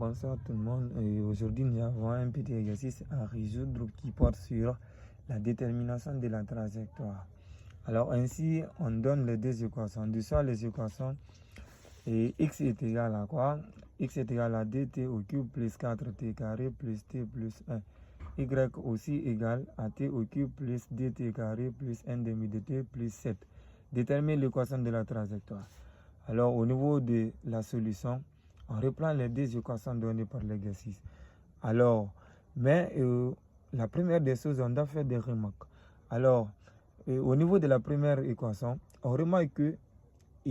Bonsoir tout le monde. Et aujourd'hui, nous avons un petit exercice à résoudre qui porte sur la détermination de la trajectoire. Alors ainsi, on donne les deux équations. Du soit les équations et x est égal à quoi? X est égal à dt au cube plus 4t carré plus t plus 1. Y aussi égal à t au cube plus dt carré plus 1 demi dt plus 7. Détermine l'équation de la trajectoire. Alors au niveau de la solution, on reprend les deux équations données par l'exercice. Alors, la première des choses, on doit faire des remarques. Alors, au niveau de la première équation, on remarque qu'il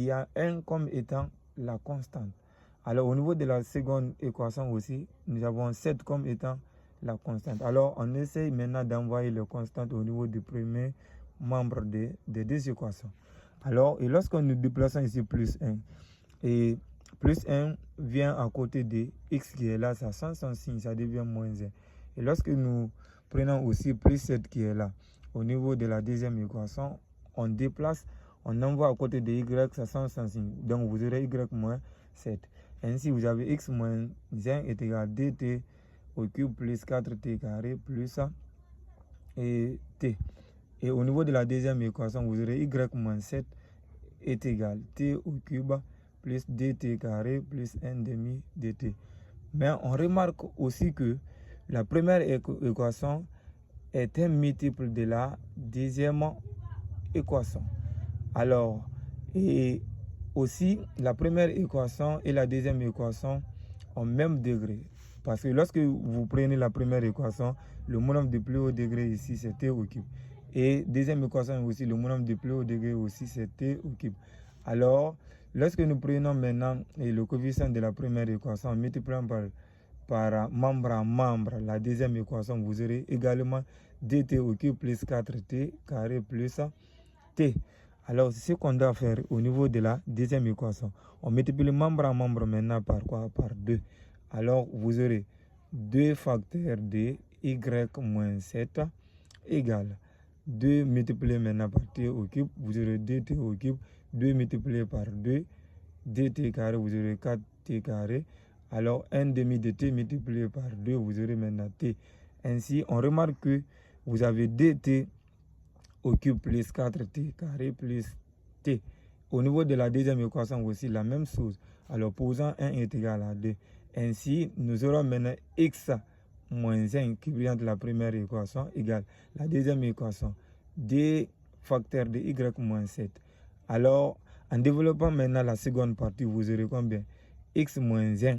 y a 1 comme étant la constante. Alors, au niveau de la seconde équation aussi, nous avons 7 comme étant la constante. Alors, on essaye maintenant d'envoyer les constantes au niveau du premier membre des deux équations. Alors, et lorsque nous déplaçons ici plus 1, et plus 1 vient à côté de x qui est là, ça change son signe, ça devient moins 1. Et lorsque nous prenons aussi plus 7 qui est là, au niveau de la deuxième équation, on déplace, on envoie à côté de y, ça change son signe. Donc vous aurez y moins 7. Ainsi, vous avez x moins 1 est égal à dt au cube plus 4t carré plus et t. Et au niveau de la deuxième équation, vous aurez y moins 7 est égal à t au cube plus dt carré plus 1 demi dt. Mais on remarque aussi que la première équation est un multiple de la deuxième équation. Alors, et aussi, la première équation et la deuxième équation ont même degré. Parce que lorsque vous prenez la première équation, le monome de plus haut degré ici, c'est t au cube. Et deuxième équation aussi, le monome de plus haut degré aussi, c'est t au cube. Alors, lorsque nous prenons maintenant le coefficient de la première équation, multipliant par membre à membre la deuxième équation, vous aurez également dt au cube plus 4t carré plus t. Alors, c'est ce qu'on doit faire au niveau de la deuxième équation. On multiplie membre à membre maintenant par quoi? Par 2. Alors, vous aurez 2 facteurs de y moins 7 égale 2 multiplié maintenant par t au cube, vous aurez 2t au cube, 2 multiplié par 2, dt carré, vous aurez 4t carré. Alors, 1 demi de t multiplié par 2, vous aurez maintenant t. Ainsi, on remarque que vous avez dt au cube plus 4t carré plus t. Au niveau de la deuxième équation aussi, la même chose. Alors, posant 1 est égal à 2. Ainsi, nous aurons maintenant x moins 1 qui vient de la première équation égale la deuxième équation des facteurs de y moins 7. Alors, en développant maintenant la seconde partie, vous aurez combien? X moins 1